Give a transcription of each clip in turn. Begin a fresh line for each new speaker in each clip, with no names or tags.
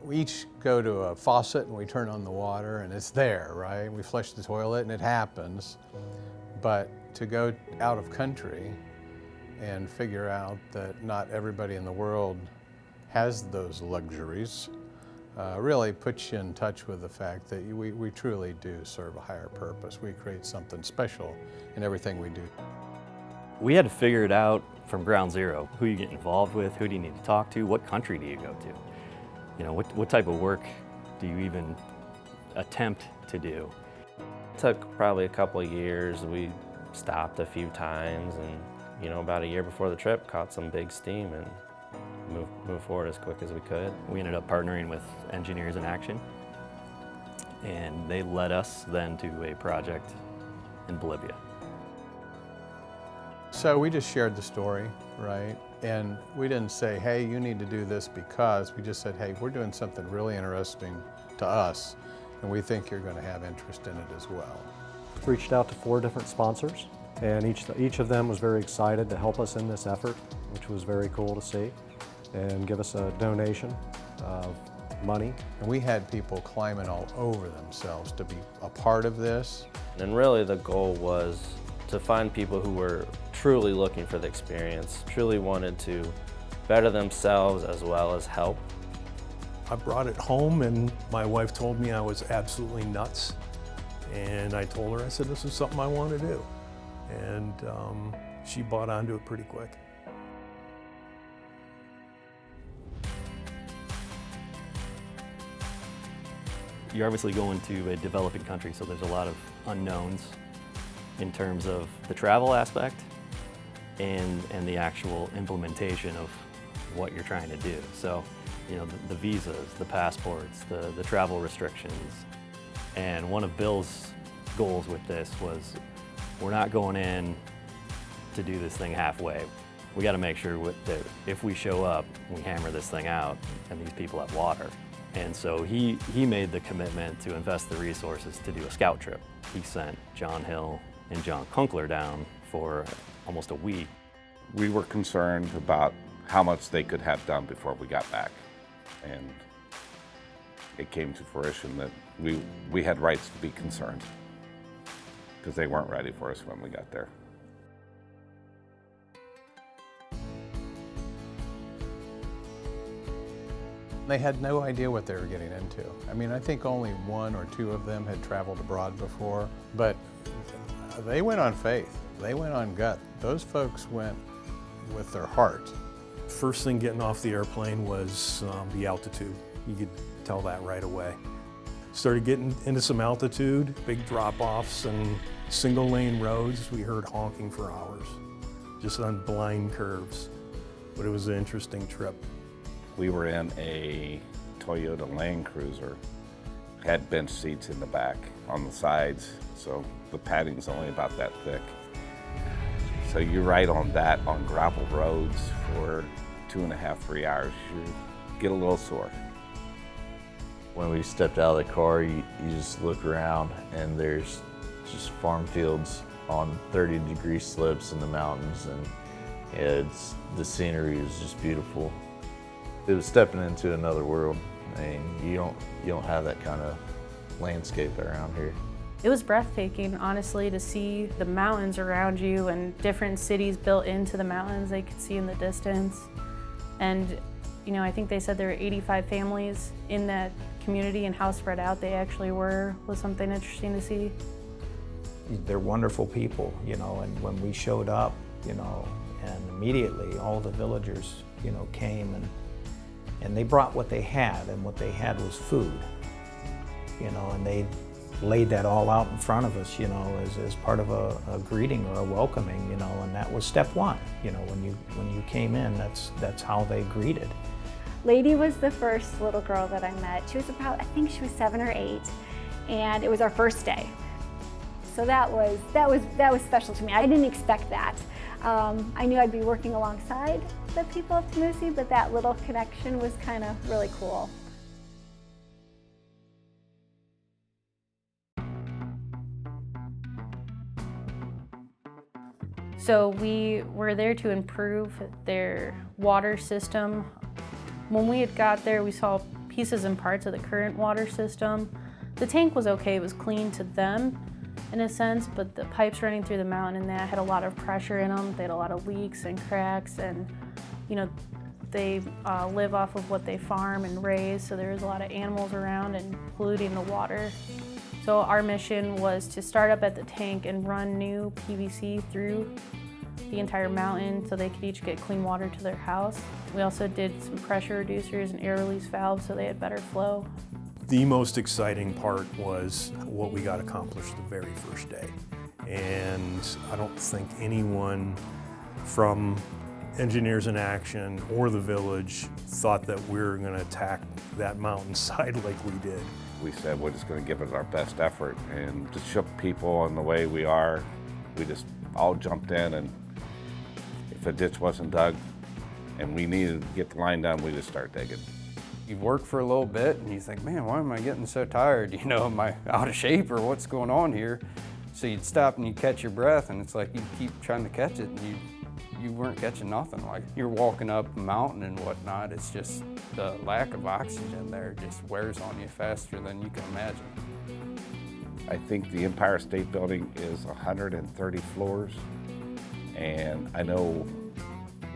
We each go to a faucet and we turn on the water and it's there, right? We flush the toilet and it happens. But to go out of country and figure out that not everybody in the world has those luxuries really puts you in touch with the fact that we truly do serve a higher purpose. We create something special in everything we do.
We had to figure it out from ground zero. Who you get involved with, who do you need to talk to, what country do you go to? You know, what type of work do you even attempt to do?
It took probably a couple of years. We stopped a few times and, you know, about a year before the trip, caught some big steam and moved forward as quick as we could.
We ended up partnering with Engineers in Action, and they led us then to a project in Bolivia.
So we just shared the story, right? And we didn't say, hey, you need to do this because. We just said, hey, we're doing something really interesting to us, and we think you're going to have interest in it as well.
Reached out to 4 different sponsors, and each of them was very excited to help us in this effort, which was very cool to see, and give us a donation of money.
And we had people climbing all over themselves to be a part of this.
And really the goal was to find people who were truly looking for the experience, truly wanted to better themselves as well as help.
I brought it home and my wife told me I was absolutely nuts. And I told her, I said, this is something I want to do. And she bought onto it pretty quick.
You're obviously going to a developing country, so there's a lot of unknowns in terms of the travel aspect and the actual implementation of what you're trying to do. So, you know, the visas, the passports, the travel restrictions. And one of Bill's goals with this was, we're not going in to do this thing halfway. We got to make sure that if we show up, we hammer this thing out and these people have water. And so he made the commitment to invest the resources to do a scout trip. He sent John Hill and John Kunkler down for almost a week.
We were concerned about how much they could have done before we got back. And it came to fruition that we had rights to be concerned because they weren't ready for us when we got there.
They had no idea what they were getting into. I mean, I think only 1 or 2 of them had traveled abroad before, but they went on faith. They went on gut. Those folks went with their heart.
First thing getting off the airplane was the altitude. You could tell that right away. Started getting into some altitude, big drop-offs and single lane roads. We heard honking for hours, just on blind curves. But it was an interesting trip.
We were in a Toyota Land Cruiser, had bench seats in the back on the sides, so the padding's only about that thick. So you ride on that on gravel roads for 2.5, 3 hours, you get a little sore.
When we stepped out of the car, you just look around and there's just farm fields on 30-degree slips in the mountains, and the scenery is just beautiful. It was stepping into another world. I mean, you don't have that kind of landscape around here.
It was breathtaking, honestly, to see the mountains around you and different cities built into the mountains they could see in the distance. And, you know, I think they said there were 85 families in that community, and how spread out they actually were was something interesting to see.
They're wonderful people, you know, and when we showed up, you know, and immediately all the villagers, you know, came and they brought what they had, and what they had was food, you know, and they laid that all out in front of us, you know, as part of a greeting or a welcoming, you know, and that was step 1, you know, when you came in, that's how they greeted.
Lady was the first little girl that I met. She was about, I think she was 7 or 8, and it was our first day. So that was special to me. I didn't expect that. I knew I'd be working alongside the people of Timusi, but that little connection was kind of really cool.
So we were there to improve their water system. When we had got there, we saw pieces and parts of the current water system. The tank was okay, it was clean to them in a sense, but the pipes running through the mountain and that had a lot of pressure in them. They had a lot of leaks and cracks, and they live off of what they farm and raise, so there was a lot of animals around and polluting the water. So our mission was to start up at the tank and run new PVC through the entire mountain so they could each get clean water to their house. We also did some pressure reducers and air release valves so they had better flow.
The most exciting part was what we got accomplished the very first day. And I don't think anyone from Engineers in Action or the village thought that we were going to attack that mountainside like we did.
We said we're just going to give it our best effort, and to show people in the way we are, we just all jumped in, and if a ditch wasn't dug and we needed to get the line done, we just start digging.
You work for a little bit and you think, man, why am I getting so tired? Am I out of shape or what's going on here? So you'd stop and you catch your breath, and it's like you keep trying to catch it and you weren't catching nothing. Like you're walking up a mountain and whatnot, it's just the lack of oxygen there just wears on you faster than you can imagine.
I think the Empire State Building is 130 floors, and I know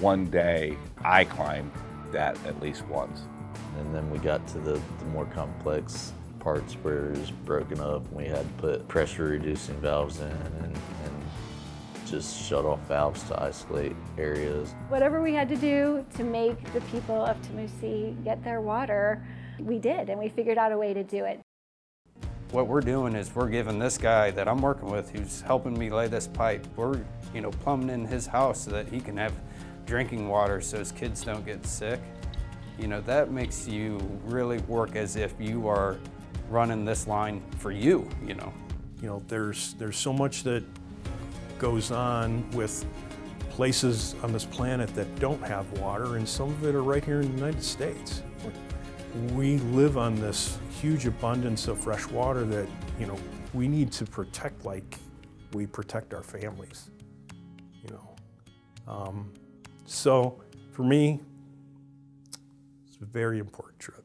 one day I climbed that at least once.
And then we got to the more complex parts where it was broken up, and we had to put pressure reducing valves in and just shut off valves to isolate areas.
Whatever we had to do to make the people of Timusi get their water, we did, and we figured out a way to do it.
What we're doing is we're giving this guy that I'm working with who's helping me lay this pipe, we're plumbing in his house so that he can have drinking water so his kids don't get sick. That makes you really work as if you are running this line for you.
There's so much that goes on with places on this planet that don't have water, and some of it are right here in the United States. We live on this huge abundance of fresh water that, we need to protect like we protect our families, So for me, it's a very important trip.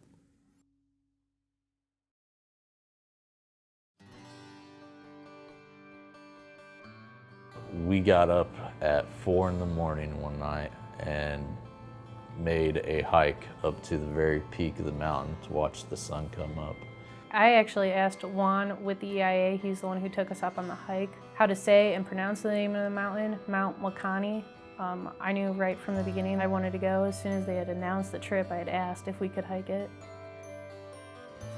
We got up at 4 in the morning one night and made a hike up to the very peak of the mountain to watch the sun come up.
I actually asked Juan with the EIA, he's the one who took us up on the hike, how to say and pronounce the name of the mountain, Mount Wakani. I knew right from the beginning I wanted to go. As soon as they had announced the trip, I had asked if we could hike it.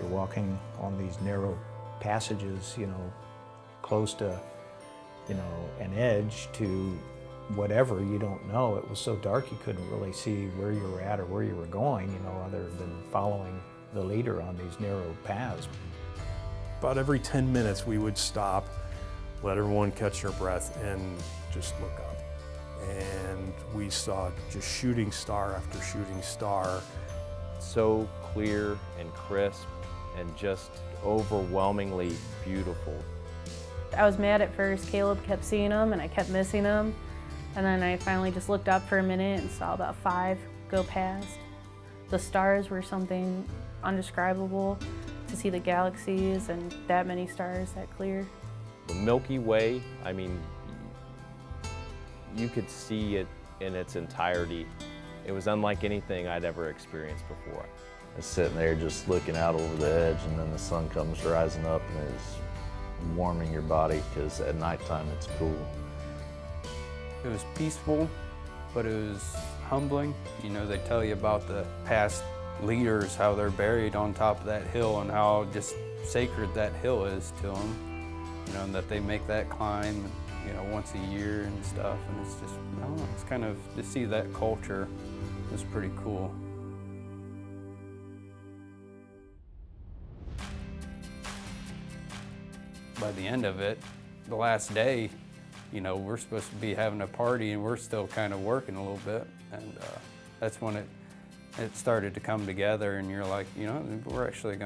You're walking on these narrow passages, close to, an edge to whatever you don't know. It was so dark you couldn't really see where you were at or where you were going, other than following the leader on these narrow paths.
About every 10 minutes we would stop, let everyone catch their breath, and just look up. And we saw just shooting star after shooting star.
So clear and crisp and just overwhelmingly beautiful.
I was mad at first. Caleb kept seeing them and I kept missing them. And then I finally just looked up for a minute and saw about 5 go past. The stars were something indescribable, to see the galaxies and that many stars that clear.
The Milky Way, you could see it in its entirety. It was unlike anything I'd ever experienced before.
I was sitting there just looking out over the edge, and then the sun comes rising up and it's warming your body, because at nighttime it's cool.
It was peaceful, but it was humbling. They tell you about the past leaders, how they're buried on top of that hill and how just sacred that hill is to them, and that they make that climb, once a year and stuff. And it's just, it's kind of, to see that culture is pretty cool. By the end of it, the last day, we're supposed to be having a party and we're still kind of working a little bit. And that's when it started to come together, and you're like, we're actually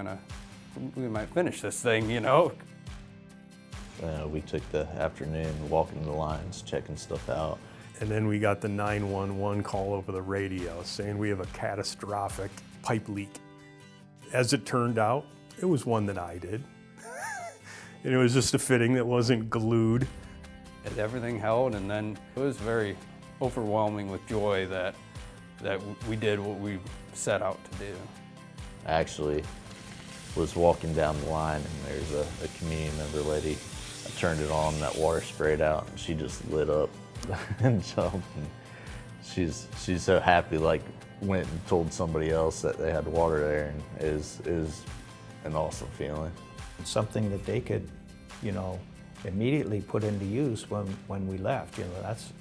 we might finish this thing,
We took the afternoon walking the lines, checking stuff out.
And then we got the 911 call over the radio saying we have a catastrophic pipe leak. As it turned out, it was one that I did. And it was just a fitting that wasn't glued.
And everything held, and then it was very overwhelming with joy that we did what we set out to do.
I actually was walking down the line and there's a community member lady. I turned it on, that water sprayed out, and she just lit up and jumped. And she's so happy, like went and told somebody else that they had water there, and it is an awesome feeling.
It's something that they could, immediately put into use when we left.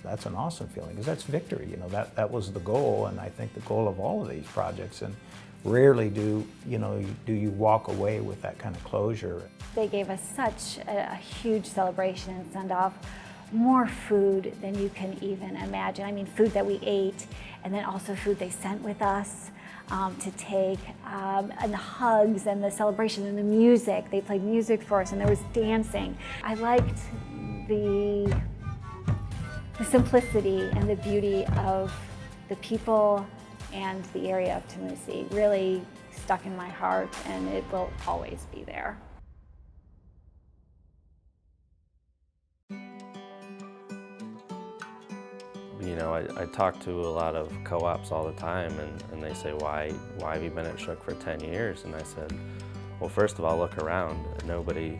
That's an awesome feeling, because that's victory. That was the goal, and I think the goal of all of these projects. And rarely do you walk away with that kind of closure.
They gave us such a huge celebration and send off, more food than you can even imagine. I mean, food that we ate, and then also food they sent with us to take, and the hugs and the celebration and the music. They played music for us, and there was dancing. I liked the simplicity and the beauty of the people and the area of Timusi. Really stuck in my heart, and it will always be there.
I talk to a lot of co-ops all the time, and they say, why have you been at Shook for 10 years? And I said, well, first of all, look around. Nobody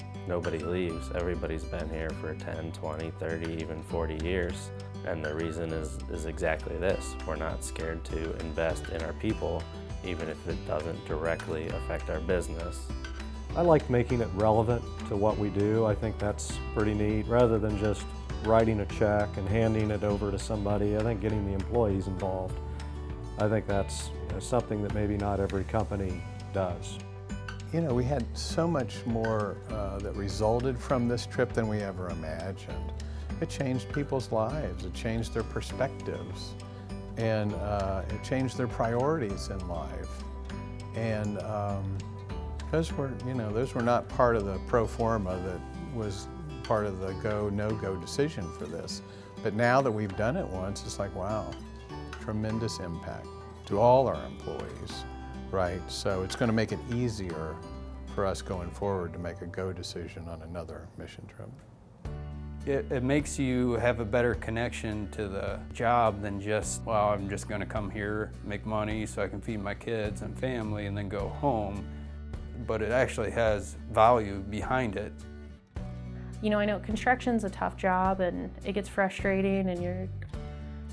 leaves. Everybody's been here for 10, 20, 30, even 40 years. And the reason is exactly this. We're not scared to invest in our people, even if it doesn't directly affect our business.
I like making it relevant to what we do. I think that's pretty neat. Rather than just writing a check and handing it over to somebody, I think getting the employees involved, I think that's something that maybe not every company does.
We had so much more that resulted from this trip than we ever imagined. It changed people's lives, it changed their perspectives, and it changed their priorities in life. And those were not part of the pro forma that was part of the go, no-go decision for this. But now that we've done it once, it's like, wow, tremendous impact to all our employees, right? So it's going to make it easier for us going forward to make a go decision on another mission trip.
It makes you have a better connection to the job than just, well, I'm just going to come here, make money so I can feed my kids and family and then go home. But it actually has value behind it.
I know construction's a tough job, and it gets frustrating, and you're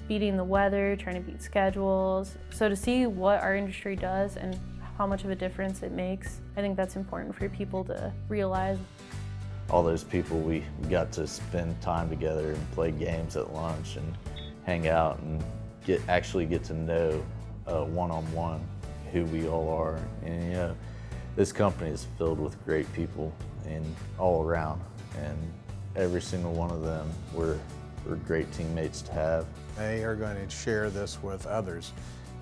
beating the weather, trying to beat schedules. So to see what our industry does and how much of a difference it makes, I think that's important for people to realize.
All those people we got to spend time together and play games at lunch and hang out and actually get to know one-on-one who we all are. And this company is filled with great people and all around. And every single one of them were great teammates to have.
They are going to share this with others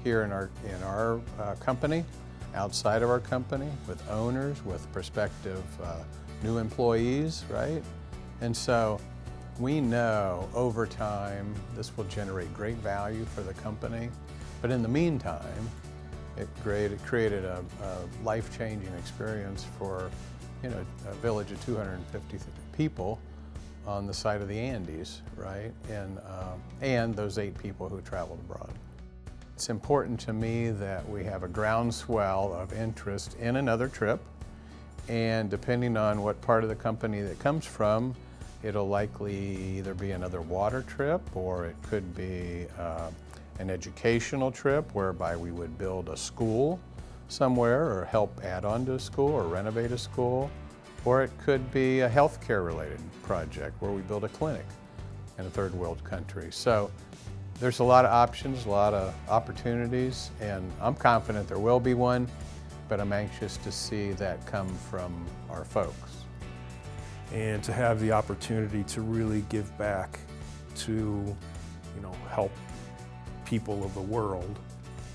here in our company, outside of our company, with owners, with prospective new employees, right? And so we know over time this will generate great value for the company. But in the meantime, it created a life-changing experience for a village of 250 people on the side of the Andes, right? And those 8 people who traveled abroad. It's important to me that we have a groundswell of interest in another trip, and depending on what part of the company that comes from, it'll likely either be another water trip, or it could be an educational trip whereby we would build a school somewhere or help add on to a school or renovate a school, or it could be a healthcare related project where we build a clinic in a third world country. So there's a lot of options, a lot of opportunities, and I'm confident there will be one, but I'm anxious to see that come from our folks.
And to have the opportunity to really give back to, help people of the world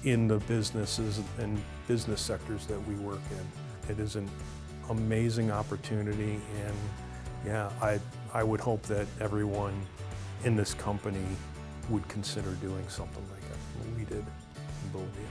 in the businesses and business sectors that we work in. It is an amazing opportunity, and yeah, I would hope that everyone in this company would consider doing something like that, what we did in Bolivia.